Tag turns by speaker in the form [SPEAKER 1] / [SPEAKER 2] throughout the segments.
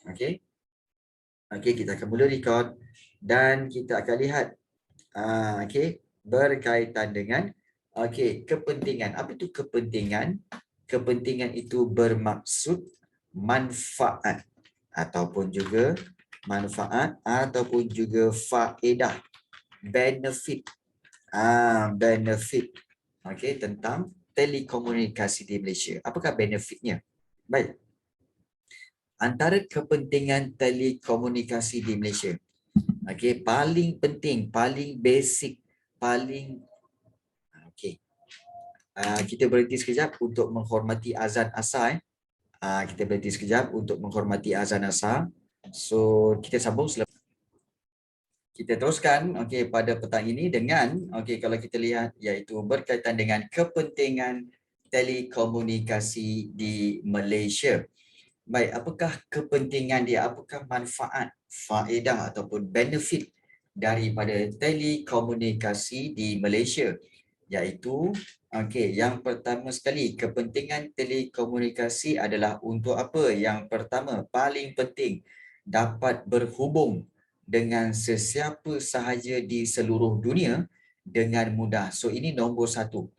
[SPEAKER 1] Okey. Okey, kita akan mula record dan kita akan lihat okey, berkaitan dengan kepentingan. Apa itu kepentingan? Kepentingan itu bermaksud manfaat ataupun juga faedah, benefit. Benefit. Okey, tentang telekomunikasi di Malaysia. Apakah benefitnya? Baik. Antara kepentingan telekomunikasi di Malaysia, okey, paling penting, paling basic, paling kita berhenti sekejap untuk menghormati azan asar. Kita berhenti sekejap untuk menghormati azan asar. So kita sambung selepas. Kita teruskan pada petang ini dengan kalau kita lihat iaitu berkaitan dengan kepentingan telekomunikasi di Malaysia. Baik, apakah kepentingan dia? Apakah manfaat, faedah ataupun benefit daripada telekomunikasi di Malaysia? Iaitu yang pertama sekali, kepentingan telekomunikasi adalah untuk apa? Yang pertama, paling penting, dapat berhubung dengan sesiapa sahaja di seluruh dunia dengan mudah. So ini nombor satu.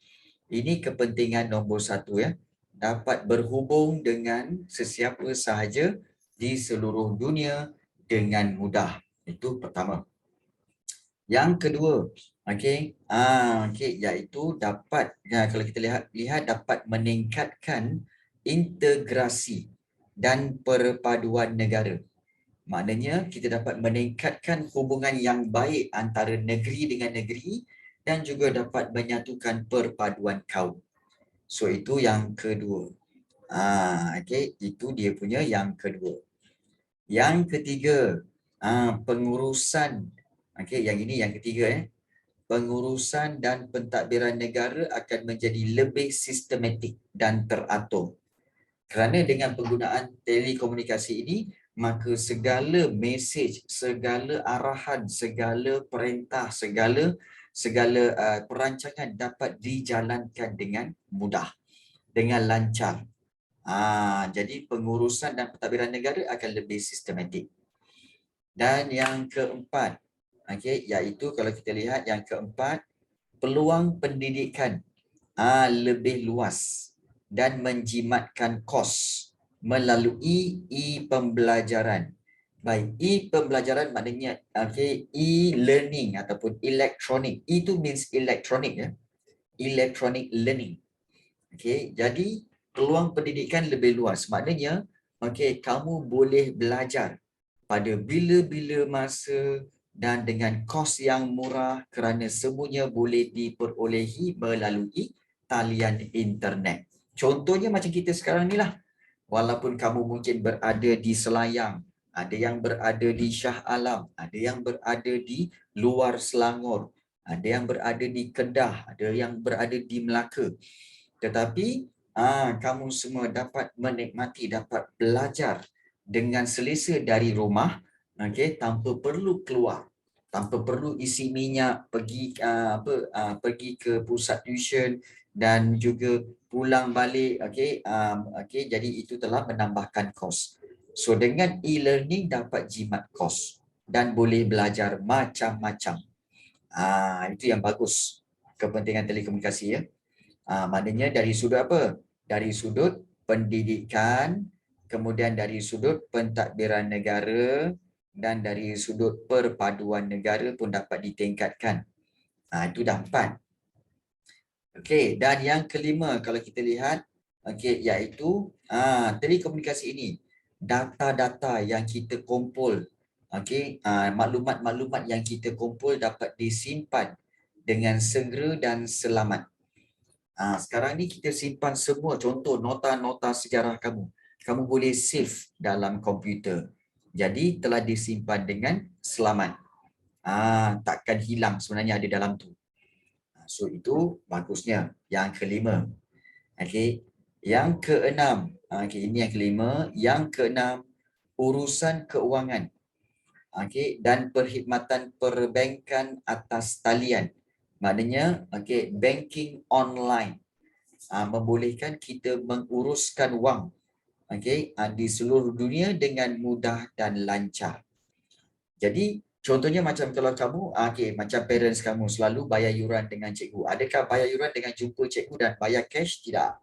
[SPEAKER 1] Ini kepentingan nombor satu ya. Dapat berhubung dengan sesiapa sahaja di seluruh dunia dengan mudah. Itu pertama. Yang kedua, iaitu dapat kalau kita lihat dapat meningkatkan integrasi dan perpaduan negara. Maknanya kita dapat meningkatkan hubungan yang baik antara negeri dengan negeri dan juga dapat menyatukan perpaduan kaum. So itu yang kedua. Itu dia punya yang kedua. Yang ketiga, pengurusan. Yang ini yang ketiga pengurusan dan pentadbiran negara akan menjadi lebih sistematik dan teratur. Kerana dengan penggunaan telekomunikasi ini, maka segala mesej, segala arahan, segala perintah, segala perancangan dapat dijalankan dengan mudah, dengan lancar. Jadi pengurusan dan pentadbiran negara akan lebih sistematik. Dan yang keempat, iaitu kalau kita lihat yang keempat, peluang pendidikan lebih luas dan menjimatkan kos melalui e-pembelajaran. Baik, e-pembelajaran maknanya e-learning ataupun electronic. Itu means electronic ya. Electronic learning. Jadi peluang pendidikan lebih luas. Maknanya kamu boleh belajar pada bila-bila masa dan dengan kos yang murah kerana semuanya boleh diperolehi melalui talian internet. Contohnya macam kita sekarang ni lah. Walaupun kamu mungkin berada di Selayang, ada yang berada di Shah Alam, ada yang berada di luar Selangor, ada yang berada di Kedah, ada yang berada di Melaka. Tetapi kamu semua dapat menikmati, dapat belajar dengan selesa dari rumah, tanpa perlu keluar, tanpa perlu isi minyak pergi pergi ke pusat tuition dan juga pulang balik. Jadi itu telah menambahkan kos. So dengan e-learning dapat jimat kos dan boleh belajar macam-macam. Itu yang bagus kepentingan telekomunikasi ya. Maknanya dari sudut apa? Dari sudut pendidikan, kemudian dari sudut pentadbiran negara dan dari sudut perpaduan negara pun dapat ditingkatkan. Itu dapat. Okey, dan yang kelima kalau kita lihat iaitu telekomunikasi ini, data-data yang kita kumpul, maklumat-maklumat yang kita kumpul dapat disimpan dengan segera dan selamat. Sekarang ni kita simpan semua, contoh nota-nota sejarah kamu. Kamu boleh save dalam komputer. Jadi telah disimpan dengan selamat. Takkan hilang sebenarnya ada dalam tu. So itu bagusnya. Yang kelima. Yang keenam. Ini yang kelima. Yang keenam, urusan keuangan. Dan perkhidmatan perbankan atas talian. Maknanya banking online membolehkan kita menguruskan wang di seluruh dunia dengan mudah dan lancar. Jadi contohnya macam kalau kamu, macam parents kamu selalu bayar yuran dengan cikgu. Adakah bayar yuran dengan jumpa cikgu dan bayar cash? Tidak.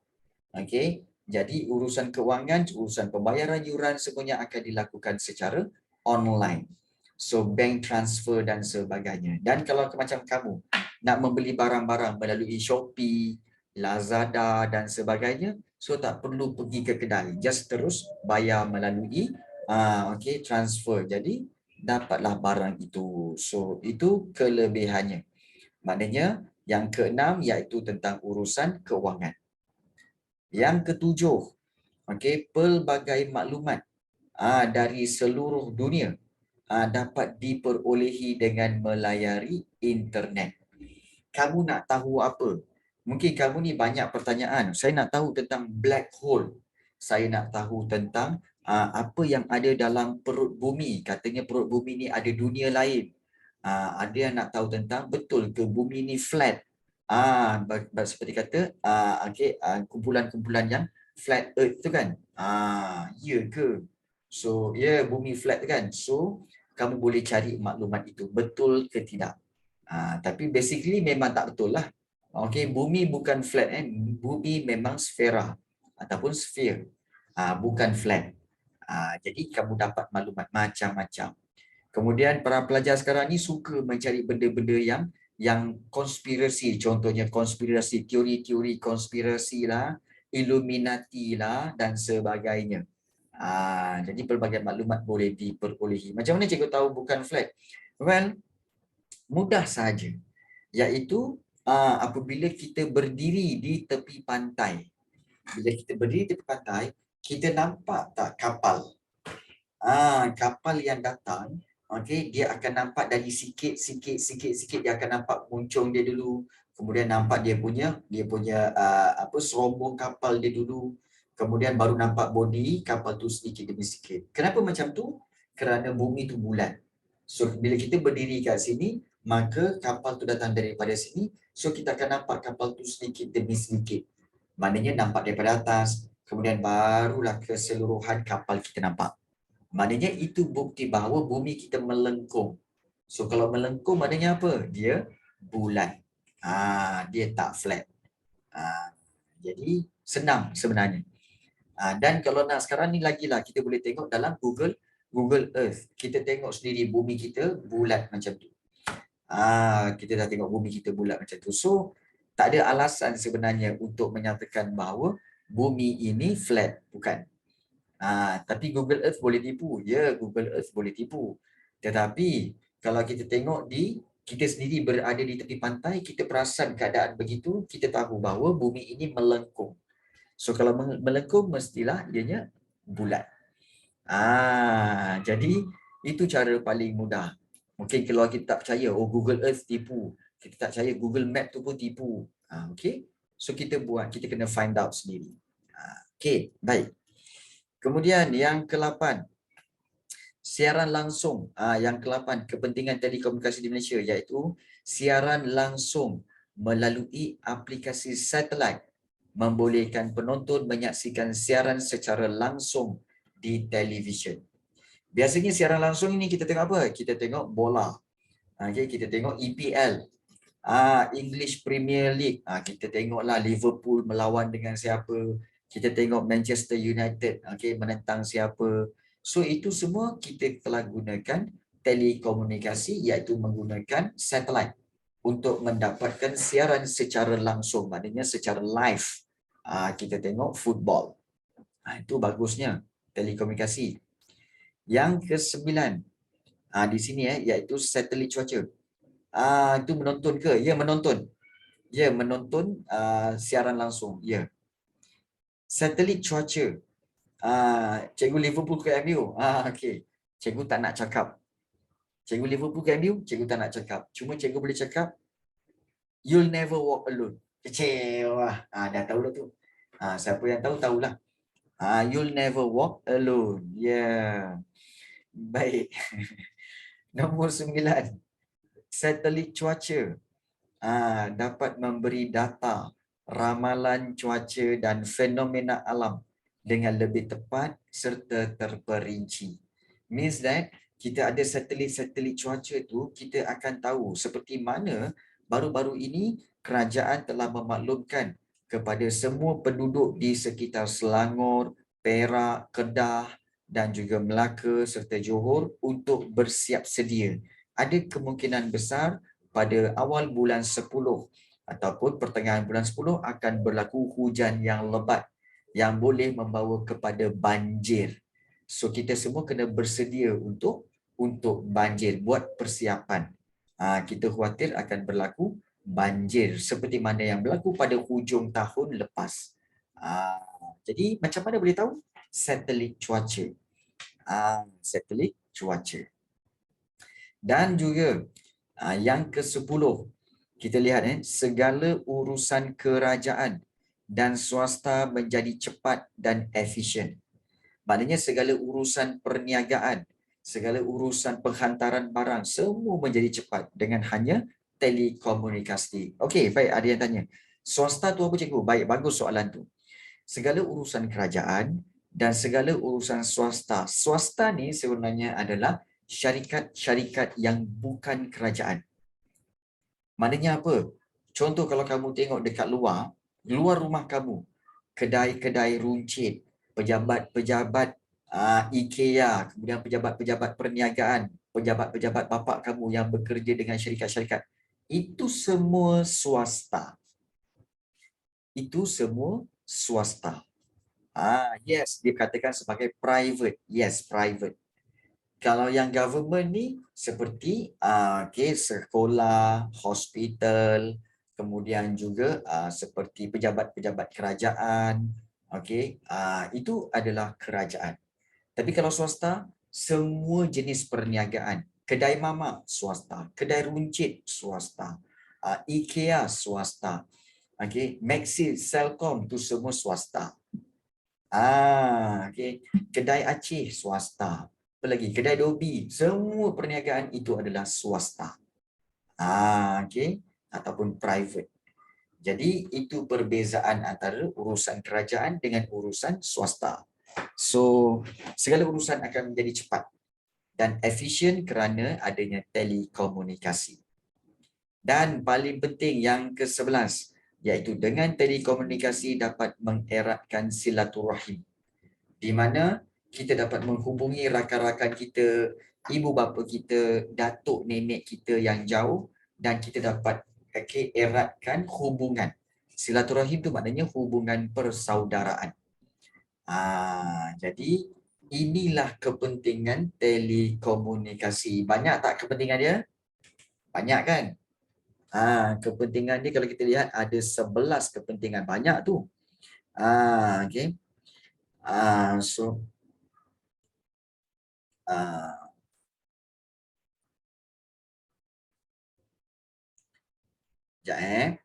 [SPEAKER 1] Jadi urusan kewangan, urusan pembayaran yuran semuanya akan dilakukan secara online. So bank transfer dan sebagainya. Dan kalau macam kamu nak membeli barang-barang melalui Shopee, Lazada dan sebagainya, so tak perlu pergi ke kedai, just terus bayar melalui transfer. Jadi dapatlah barang itu. So itu kelebihannya. Maknanya yang keenam iaitu tentang urusan kewangan. Yang ketujuh, pelbagai maklumat dari seluruh dunia dapat diperolehi dengan melayari internet. Kamu nak tahu apa? Mungkin kamu ni banyak pertanyaan. Saya nak tahu tentang black hole. Saya nak tahu tentang apa yang ada dalam perut bumi. Katanya perut bumi ni ada dunia lain. Ada yang nak tahu tentang betul ke bumi ni flat. Seperti kata kumpulan-kumpulan yang flat earth tu kan. Ya ke? So, bumi flat kan. So, kamu boleh cari maklumat itu betul ke tidak. Tapi basically memang tak betul lah. Bumi bukan flat kan. Bumi memang sfera ataupun sphere. Bukan flat. Jadi kamu dapat maklumat macam-macam. Kemudian para pelajar sekarang ni suka mencari benda-benda yang konspirasi. Contohnya konspirasi, teori-teori konspirasi lah, Illuminati lah dan sebagainya. Jadi pelbagai maklumat boleh diperolehi. Macam mana cikgu tahu bukan flat? Well, mudah saja. Iaitu apabila kita berdiri di tepi pantai. Bila kita berdiri di tepi pantai, kita nampak tak kapal? Kapal yang datang, dia akan nampak dari sikit dia akan nampak muncung dia dulu. Kemudian nampak dia punya serombong kapal dia dulu. Kemudian baru nampak bodi kapal tu sedikit demi sedikit. Kenapa macam tu? Kerana bumi tu bulat. So bila kita berdiri kat sini, maka kapal tu datang daripada sini. So kita akan nampak kapal tu sedikit demi sedikit. Maknanya nampak daripada atas. Kemudian barulah keseluruhan kapal kita nampak. Maknanya itu bukti bahawa bumi kita melengkung. So kalau melengkung maknanya apa? Dia bulat. Dia tak flat. Jadi senang sebenarnya. Dan kalau nak sekarang ni lagilah kita boleh tengok dalam Google Earth. Kita tengok sendiri bumi kita bulat macam tu. Kita dah tengok bumi kita bulat macam tu. So tak ada alasan sebenarnya untuk menyatakan bahawa bumi ini flat. Bukan. Tapi Google Earth boleh tipu. Ya, Google Earth boleh tipu. Tetapi kalau kita tengok kita sendiri berada di tepi pantai, kita perasan keadaan begitu, kita tahu bahawa bumi ini melengkung. So kalau melengkung mestilah ianya bulat. Jadi itu cara paling mudah. Mungkin kalau kita tak percaya, Google Earth tipu. Kita tak percaya Google Map tu pun tipu. So kita kena find out sendiri. Baik. Kemudian yang ke-8, siaran langsung. Yang ke-8, kepentingan telekomunikasi di Malaysia, iaitu siaran langsung melalui aplikasi satelit membolehkan penonton menyaksikan siaran secara langsung di televisyen. Biasanya siaran langsung ini kita tengok apa? Kita tengok bola. Kita tengok EPL. English Premier League. Kita tengoklah Liverpool melawan dengan siapa. Kita tengok Manchester United menentang siapa. So itu semua kita telah gunakan telekomunikasi, iaitu menggunakan satelit untuk mendapatkan siaran secara langsung. Maknanya secara live. Kita tengok football. Itu bagusnya telekomunikasi. Yang ke-9 di sini iaitu satelit cuaca. Itu menonton ke? Ya, menonton. Ya, menonton siaran langsung. Ya. Satelit cuaca. Cikgu Liverpool ke MU? Okey. Cikgu tak nak cakap. Cikgu Liverpool ke MU? Cikgu tak nak cakap. Cuma cikgu boleh cakap, you'll never walk alone. Kecewa. Dah tahu dah tu. Siapa yang tahu, tahulah. You'll never walk alone. Yeah. Baik. Nombor 9. Satelit cuaca dapat memberi data ramalan cuaca dan fenomena alam dengan lebih tepat serta terperinci. Means that kita ada satelit-satelit cuaca tu, kita akan tahu seperti mana baru-baru ini kerajaan telah memaklumkan kepada semua penduduk di sekitar Selangor, Perak, Kedah dan juga Melaka serta Johor untuk bersiap sedia. Ada kemungkinan besar pada awal bulan 10 ataupun pertengahan bulan 10 akan berlaku hujan yang lebat yang boleh membawa kepada banjir. So kita semua kena bersedia untuk banjir, buat persiapan. Kita khawatir akan berlaku banjir seperti mana yang berlaku pada hujung tahun lepas. Jadi macam mana boleh tahu? Satelit cuaca. Satelit cuaca. Dan juga yang ke-10, kita lihat segala urusan kerajaan dan swasta menjadi cepat dan efisien. Maknanya segala urusan perniagaan, segala urusan penghantaran barang, semua menjadi cepat dengan hanya telekomunikasi. Okey, baik, ada yang tanya. Swasta tu apa cikgu? Baik, bagus soalan tu. Segala urusan kerajaan dan segala urusan swasta. Swasta ni sebenarnya adalah syarikat-syarikat yang bukan kerajaan. Maknanya apa? Contoh kalau kamu tengok dekat luar rumah kamu, kedai-kedai runcit, pejabat-pejabat IKEA, kemudian pejabat-pejabat perniagaan, pejabat-pejabat bapa kamu yang bekerja dengan syarikat-syarikat. Itu semua swasta. Itu semua swasta. Yes, dia katakan sebagai private. Yes, private. Kalau yang government ni seperti sekolah, hospital, kemudian juga seperti pejabat-pejabat kerajaan, itu adalah kerajaan. Tapi kalau swasta, semua jenis perniagaan, kedai mamak swasta, kedai runcit swasta, IKEA swasta, Maxis, Celcom tu semua swasta. Kedai Aceh swasta. Apa lagi? Kedai Dobi, semua perniagaan itu adalah swasta. Ataupun private. Jadi itu perbezaan antara urusan kerajaan dengan urusan swasta. So, segala urusan akan menjadi cepat dan efisien kerana adanya telekomunikasi. Dan paling penting yang ke-11, iaitu dengan telekomunikasi dapat mengeratkan silaturahim. Di mana kita dapat menghubungi rakan-rakan kita, ibu bapa kita, datuk nenek kita yang jauh dan kita dapat eratkan hubungan. Silaturahim itu maknanya hubungan persaudaraan. Jadi inilah kepentingan telekomunikasi. Banyak tak kepentingan dia? Banyak kan? Kepentingan dia kalau kita lihat ada 11 kepentingan. Banyak tu. So sekejap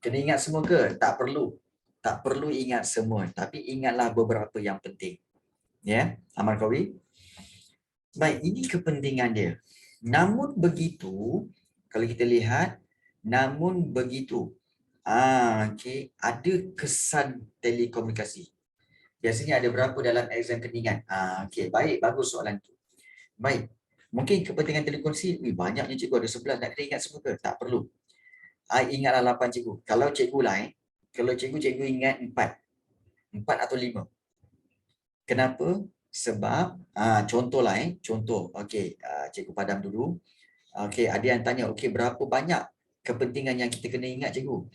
[SPEAKER 1] kena ingat semua ke? Tak perlu. Tak perlu ingat semua, tapi ingatlah beberapa yang penting. Ya, Amal Qawi. Baik, ini kepentingan dia. Namun begitu, kalau kita lihat, namun begitu, ada kesan telekomunikasi. Biasanya ada berapa dalam exam keningan? Baik, bagus soalan tu. Baik, mungkin kepentingan telekomunikasi, banyaknya cikgu, ada 11, nak kena ingat semua ke? Tak perlu. Ingatlah 8 cikgu. Kalau cikgu lah, kalau cikgu ingat 4. 4 atau 5. Kenapa? Sebab, contohlah, contoh. Cikgu padam dulu. Ada yang tanya, berapa banyak kepentingan yang kita kena ingat, cikgu?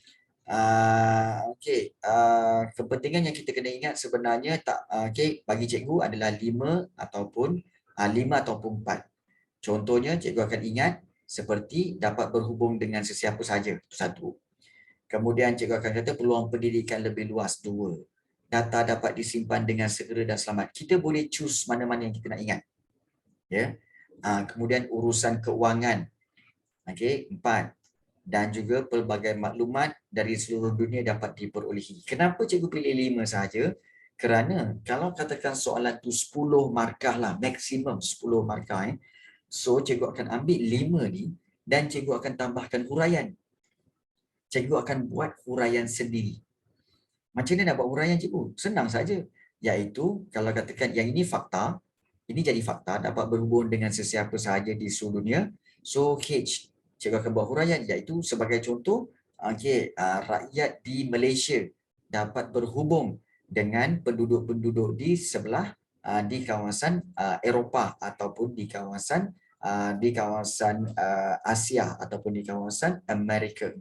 [SPEAKER 1] Kepentingan yang kita kena ingat sebenarnya bagi cikgu adalah 5 ataupun 4. Contohnya, cikgu akan ingat seperti dapat berhubung dengan sesiapa saja, itu 1. Kemudian cikgu akan kata peluang pendidikan lebih luas, 2. Data dapat disimpan dengan segera dan selamat. Kita boleh choose mana-mana yang kita nak ingat. Ya. Kemudian urusan keuangan. 4. Dan juga pelbagai maklumat dari seluruh dunia dapat diperolehi. Kenapa cikgu pilih 5 sahaja? Kerana kalau katakan soalan tu 10 markah lah, maksimum 10 markah. So cikgu akan ambil 5 ni dan cikgu akan tambahkan huraian. Cikgu akan buat huraian sendiri. Macam mana nak buat huraian cikgu? Senang saja. Iaitu kalau katakan yang ini fakta, ini jadi fakta dapat berhubung dengan sesiapa sahaja di seluruh dunia. So H, cikgu akan buat huraian iaitu sebagai contoh, rakyat di Malaysia dapat berhubung dengan penduduk-penduduk di sebelah di kawasan Eropah ataupun di kawasan Asia ataupun di kawasan Amerika.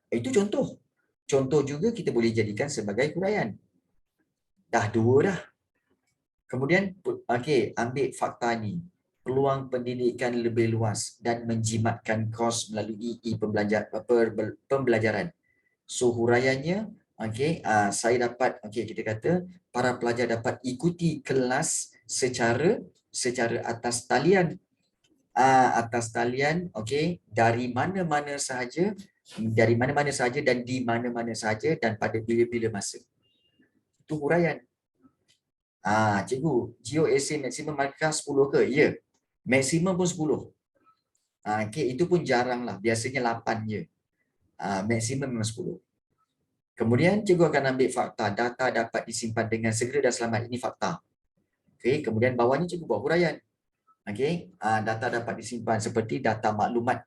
[SPEAKER 1] Itu contoh. Contoh juga kita boleh jadikan sebagai huraian. Dah dua dah. Kemudian, ambil fakta ni. Peluang pendidikan lebih luas dan menjimatkan kos melalui pembelajaran. So, huraiannya, saya dapat, kita kata, para pelajar dapat ikuti kelas secara atas talian. Dari mana-mana sahaja, dan di mana-mana sahaja dan pada bila-bila masa. Itu huraian. Cikgu, GeoEssay maksimum markah 10 ke? Ya. Maksimum pun 10. Itu pun jarang lah. Biasanya 8 je. Maksimum memang 10. Kemudian cikgu akan ambil fakta. Data dapat disimpan dengan segera dan selamat. Ini fakta. Kemudian bawahnya cikgu buat huraian. Data dapat disimpan seperti data maklumat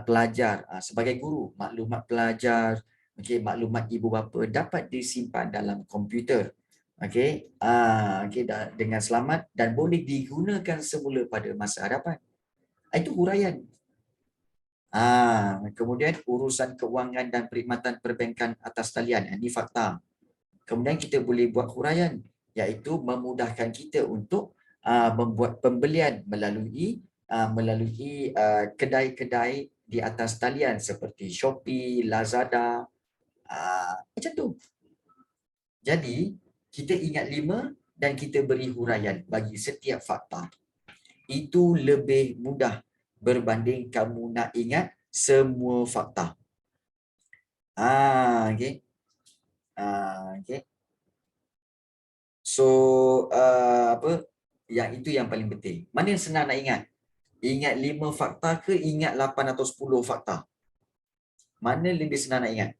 [SPEAKER 1] pelajar. Sebagai guru, maklumat pelajar, maklumat ibu bapa dapat disimpan dalam komputer. Dengan selamat dan boleh digunakan semula pada masa hadapan. Itu huraian. Kemudian urusan keuangan dan perkhidmatan perbankan atas talian. Ini fakta. Kemudian kita boleh buat huraian, iaitu memudahkan kita untuk membuat pembelian melalui kedai-kedai di atas talian seperti Shopee, Lazada, macam tu. Jadi, kita ingat 5 dan kita beri huraian bagi setiap fakta. Itu lebih mudah berbanding kamu nak ingat semua fakta. So, yang itu yang paling penting. Mana yang senang nak ingat? Ingat 5 fakta ke ingat 8 atau 10 fakta? Mana lebih senang nak ingat?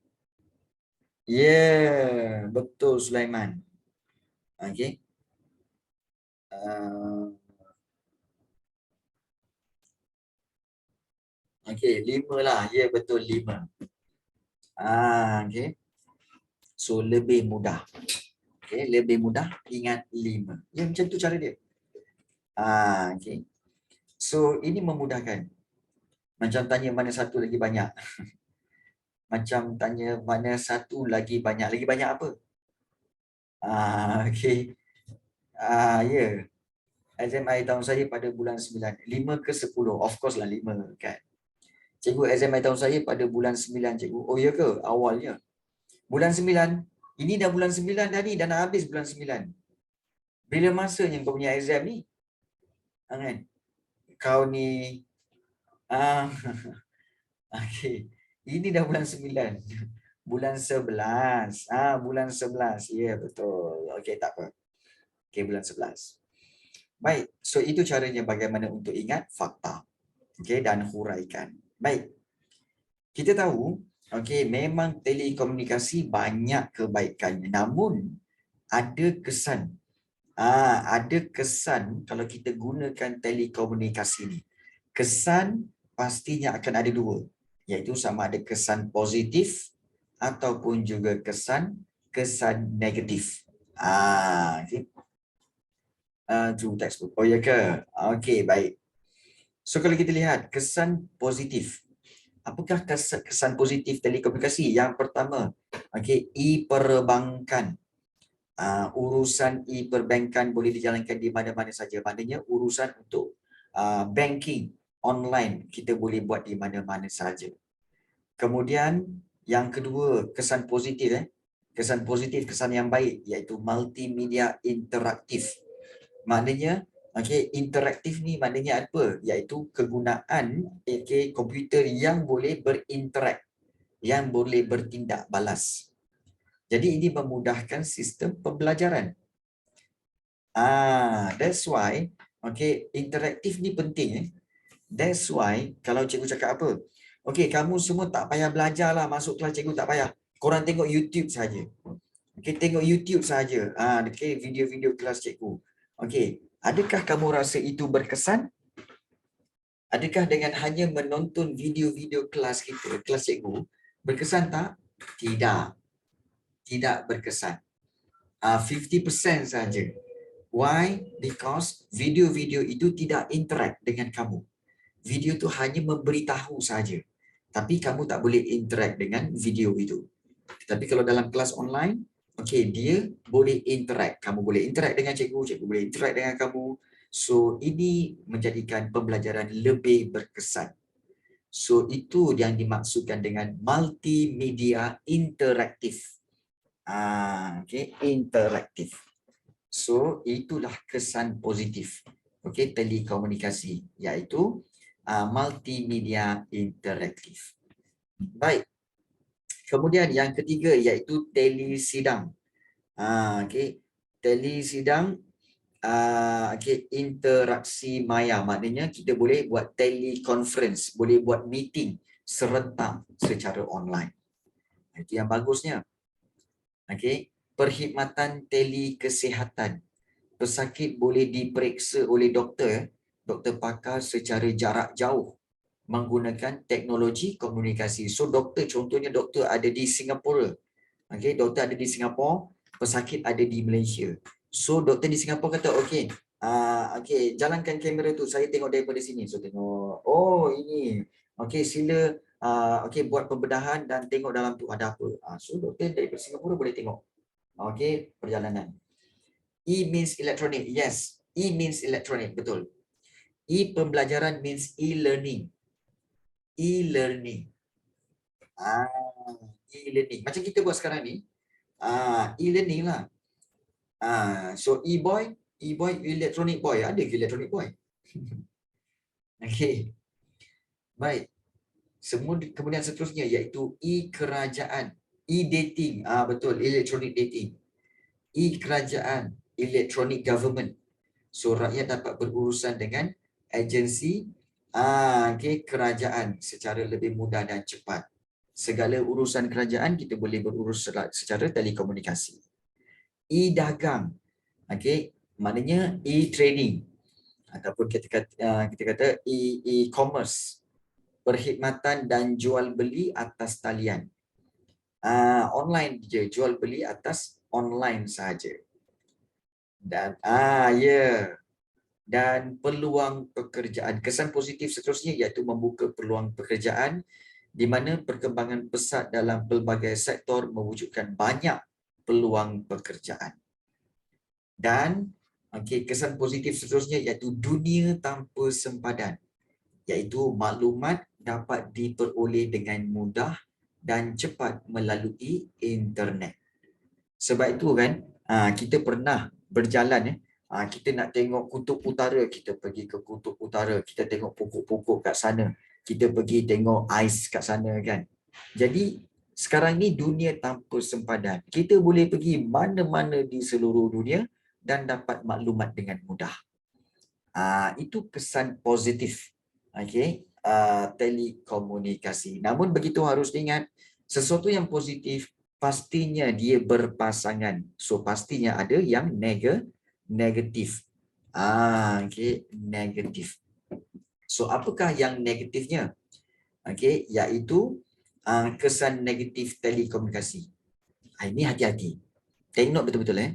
[SPEAKER 1] Ya, betul Sulaiman. Okey. 5 lah. Ya, betul 5. Okey. So, lebih mudah. Lebih mudah ingat 5. Ya, macam tu cara dia. Okay. So, ini memudahkan. Macam tanya mana satu lagi banyak. Macam tanya mana satu lagi banyak. Lagi banyak apa? Okay. Ya. Exam akhir tahun saya pada bulan 9. 5 ke 10? Of course lah 5 kan. Cikgu, exam akhir tahun saya pada bulan 9, cikgu. Oh ya ke? Awalnya. Bulan 9. Ini dah bulan 9 dah ni. Dah nak habis bulan 9. Bila masanya kau punya exam ni? Kan? Kau ni okay. Ini dah bulan 9. Bulan 11. Bulan 11. Ya, betul. Okey, tak apa. Okey, bulan 11. Baik. So, itu caranya bagaimana untuk ingat fakta. Okey, dan huraikan. Baik. Kita tahu, memang telekomunikasi banyak kebaikannya. Namun, ada kesan. Ada kesan kalau kita gunakan telekomunikasi ni. Kesan pastinya akan ada 2, iaitu sama ada kesan positif ataupun juga kesan negatif. Through textbook. Oh ya ke? Okey, baik. So kalau kita lihat kesan positif. Apakah kesan positif telekomunikasi? Yang pertama, e-perbankan. Urusan e-perbankan boleh dijalankan di mana-mana saja. Maknanya urusan untuk banking online kita boleh buat di mana-mana saja. Kemudian yang kedua, kesan positif. Kesan yang baik iaitu multimedia interaktif. Maknanya interaktif ni maknanya apa? Iaitu kegunaan komputer yang boleh berinteract, yang boleh bertindak balas. Jadi ini memudahkan sistem pembelajaran. That's why interaktif ni penting. That's why kalau cikgu cakap apa? Kamu semua tak payah belajar lah, masuk kelas cikgu tak payah. Korang tengok YouTube saja. Okey, tengok YouTube saja. Okey, video-video kelas cikgu. Okey, adakah kamu rasa itu berkesan? Adakah dengan hanya menonton video-video kelas kita, kelas cikgu, berkesan tak? Tidak. Tidak berkesan. 50% saja. Why? Because video-video itu tidak interact dengan kamu. Video itu hanya memberitahu saja. Tapi kamu tak boleh interact dengan video itu. Tapi kalau dalam kelas online, okey, dia boleh interact. Kamu boleh interact dengan cikgu, cikgu boleh interact dengan kamu. So, ini menjadikan pembelajaran lebih berkesan. So, itu yang dimaksudkan dengan multimedia interaktif. Okey, interaktif. So, itulah kesan positif. Okey, telekomunikasi, iaitu multimedia interaktif. Baik. Kemudian yang ketiga iaitu telesidang. Okey, telesidang okey, interaksi maya, maknanya kita boleh buat teleconference, boleh buat meeting serentak secara online. Itu yang bagusnya. Okey, perkhidmatan telekesihatan. Pesakit boleh diperiksa oleh doktor pakar secara jarak jauh menggunakan teknologi komunikasi. So doktor, contohnya doktor ada di Singapura. Okey, doktor ada di Singapura, pesakit ada di Malaysia. So doktor di Singapura kata, okey, okey, jalankan kamera tu, saya tengok daripada sini. So tengok, oh ini. Okey, sila okey, buat pembedahan dan tengok dalam tu ada apa. So doktor daripada Singapura boleh tengok. Okey, perjalanan. E means electronic. Yes, E means electronic, betul. E pembelajaran means e-learning. E-learning. E-learning. Macam kita buat sekarang ni, e-learning lah. So e-boy, electronic boy. Ada ke electronic boy? Okey. Baik. Kemudian seterusnya iaitu e-kerajaan, e-dating. Betul, electronic dating. E-kerajaan, electronic government. So rakyat dapat berurusan dengan agensi kerajaan secara lebih mudah dan cepat. Segala urusan kerajaan kita boleh berurus secara telekomunikasi. E-dagang. Okey, maknanya e-trading ataupun kita kata e-commerce. Perkhidmatan dan jual beli atas talian. Online je, jual beli atas online saja. Dan dan peluang pekerjaan. Kesan positif seterusnya iaitu membuka peluang pekerjaan di mana perkembangan pesat dalam pelbagai sektor mewujudkan banyak peluang pekerjaan. Dan kesan positif seterusnya iaitu dunia tanpa sempadan, iaitu maklumat dapat diperoleh dengan mudah dan cepat melalui internet. Sebab itu kan kita pernah berjalan kita nak tengok kutub utara, kita pergi ke kutub utara, kita tengok pokok-pokok kat sana, kita pergi tengok ais kat sana kan. Jadi sekarang ni dunia tanpa sempadan. Kita boleh pergi mana-mana di seluruh dunia dan dapat maklumat dengan mudah. Itu kesan positif telekomunikasi. Namun begitu harus diingat, sesuatu yang positif pastinya dia berpasangan. So pastinya ada yang negatif. Negatif. So apakah yang negatifnya? Iaitu kesan negatif telekomunikasi. Ini hati-hati. Tengok betul-betul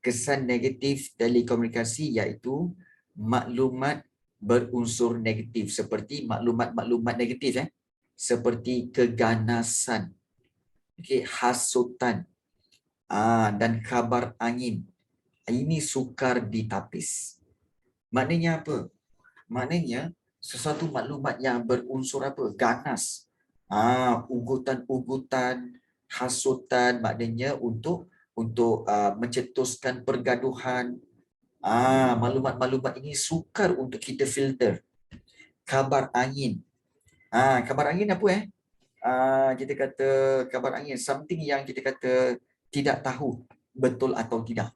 [SPEAKER 1] Kesan negatif telekomunikasi iaitu maklumat berunsur negatif, seperti maklumat-maklumat negatif seperti keganasan, hasutan dan kabar angin. Ini sukar ditapis. Maknanya apa? Maknanya sesuatu maklumat yang berunsur apa? Ganas. Ugutan-ugutan, hasutan, maknanya untuk mencetuskan pergaduhan. Maklumat-maklumat ini sukar untuk kita filter. Kabar angin. Kabar angin apa kita kata kabar angin, something yang kita kata tidak tahu betul atau tidak.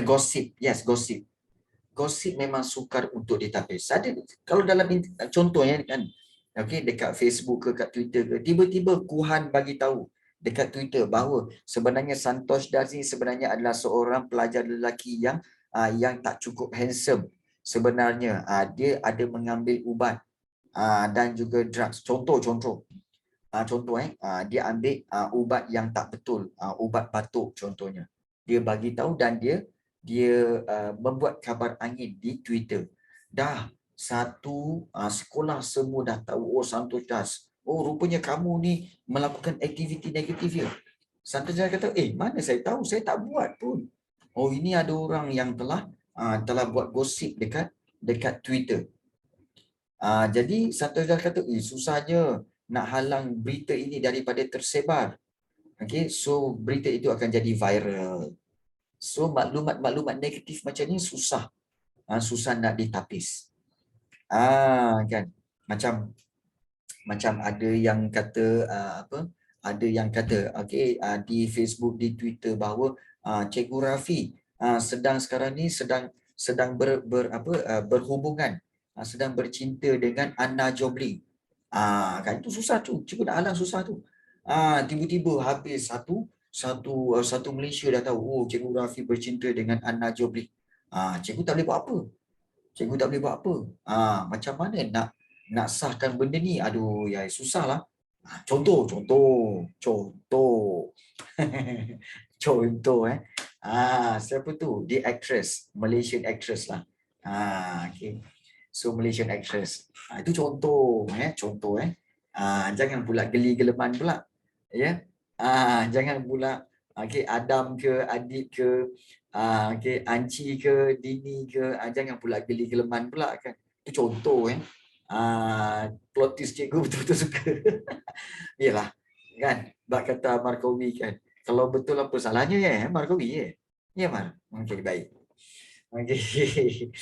[SPEAKER 1] Gossip. Yes, gossip. Gossip memang sukar untuk ditapis. Ada kalau dalam contohnya kan, dekat Facebook ke kat Twitter ke, tiba-tiba Kuhan bagi tahu dekat Twitter bahawa sebenarnya Santosh Das ni sebenarnya adalah seorang pelajar lelaki yang tak cukup handsome. Sebenarnya dia ada mengambil ubat dan juga drugs. Contoh dia ambil ubat yang tak betul, ubat batuk contohnya. Dia bagi tahu dan dia membuat kabar angin di Twitter. Dah satu sekolah semua dah tahu, oh Santosh Das, oh rupanya kamu ni melakukan aktiviti negatif ya. Santosh Das kata, mana saya tahu, saya tak buat pun. Oh, ini ada orang yang telah buat gosip dekat Twitter. Jadi Santosh Das kata, susahnya nak halang berita ini daripada tersebar. Okay, so berita itu akan jadi viral. So maklumat-maklumat negatif macam ni susah nak ditapis. Kan, macam ada yang kata ada yang kata di Facebook, di Twitter bahawa Cikgu Rafi sekarang ni sedang berhubungan, sedang bercinta dengan Anna Jobling. Kan itu susah tu, cikgu nak halang susah tu. Tiba-tiba habis satu Malaysia dah tahu, oh Cikgu Rafi bercinta dengan Anna Jobling. Cikgu tak boleh buat apa. Cikgu tak boleh buat apa. Macam mana nak sahkan benda ni? Aduh, ya susahlah. Contoh. Contoh siapa tu? Dia actress, Malaysian actress lah. Okay. So Malaysian actress. Itu contoh, jangan pula geli geleman pula. Ya. Jangan pula Adam ke, Adit ke, Anci ke, Dini ke, jangan pula geli geleman pula kan. Itu contoh plot twist cikgu betul-betul suka. Yalah, kan? Bak kata Markowi kan. Kalau betul apa salahnya Markowi ya? Ya Mar. Okey, baik. Okey.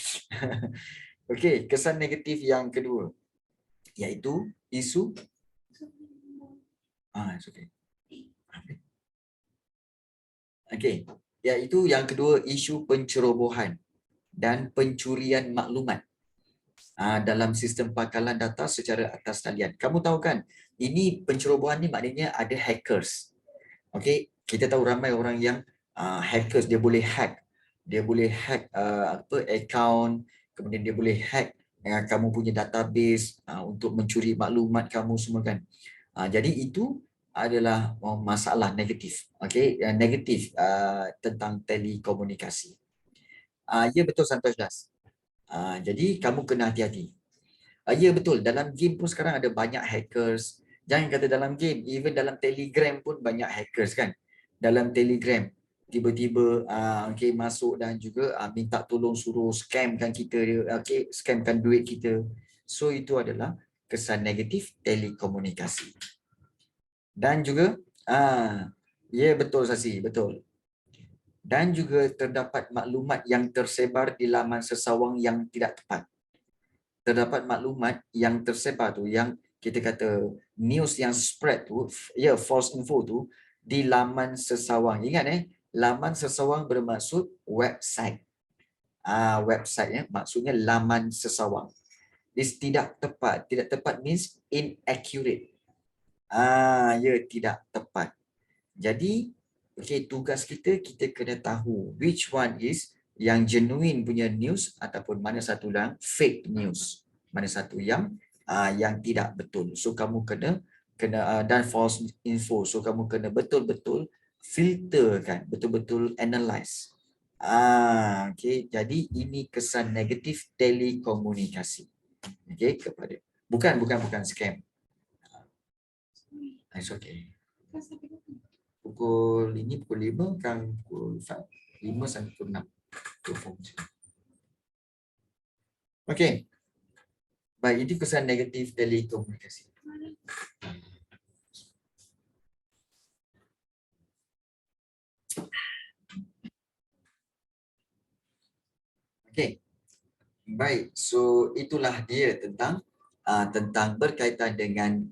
[SPEAKER 1] Okey, kesan negatif yang kedua iaitu isu okay. Okey, iaitu yang kedua isu pencerobohan dan pencurian maklumat dalam sistem pangkalan data secara atas talian. Kamu tahu kan, ini pencerobohan ni maknanya ada hackers. Okey, kita tahu ramai orang yang hackers, dia boleh hack account, kemudian dia boleh hack kamu punya database untuk mencuri maklumat kamu semua kan. Jadi itu adalah masalah negatif. Okey, negatif tentang telekomunikasi. Ya betul Santosh Das. Jadi kamu kena hati-hati. Ya betul, dalam game pun sekarang ada banyak hackers. Jangan kata dalam game, even dalam Telegram pun banyak hackers kan. Dalam Telegram tiba-tiba masuk dan juga minta tolong suruh scamkan kita, scamkan duit kita. So itu adalah kesan negatif telekomunikasi. Dan juga ya betul Sasi, betul. Dan juga terdapat maklumat yang tersebar di laman sesawang yang tidak tepat. Terdapat maklumat yang tersebar tu, yang kita kata news yang spread tu, false info tu di laman sesawang. Ingat laman sesawang bermaksud website. Website maksudnya laman sesawang. This tidak tepat. Tidak tepat means inaccurate. Tidak tepat. Jadi tugas kita kena tahu which one is yang genuine punya news ataupun mana satu yang fake news, mana satu yang tidak betul. So kamu kena dan false info. So kamu kena betul-betul filter kan, betul-betul analyze. Jadi ini kesan negatif telekomunikasi. Kepada bukan scam. It's okay. Pukul 5 kan, pukul 5 sampai pukul 6. Okey. Baik, itu kesan negatif telekomunikasi. Okey. Baik, so itulah dia tentang berkaitan dengan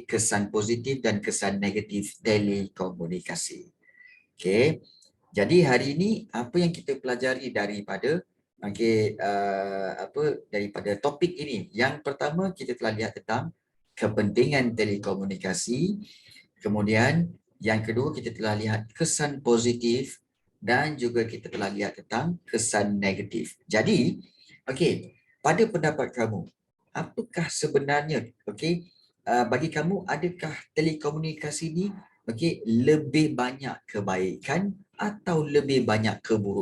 [SPEAKER 1] kesan positif dan kesan negatif telekomunikasi. Okey. Jadi hari ini apa yang kita pelajari daripada daripada topik ini? Yang pertama kita telah lihat tentang kepentingan telekomunikasi. Kemudian Yang kedua, kita telah lihat kesan positif dan juga kita telah lihat tentang kesan negatif. Jadi, okey, pada pendapat kamu, apakah sebenarnya, okey, bagi kamu, adakah telekomunikasi ni, okey, lebih banyak kebaikan atau lebih banyak keburukan?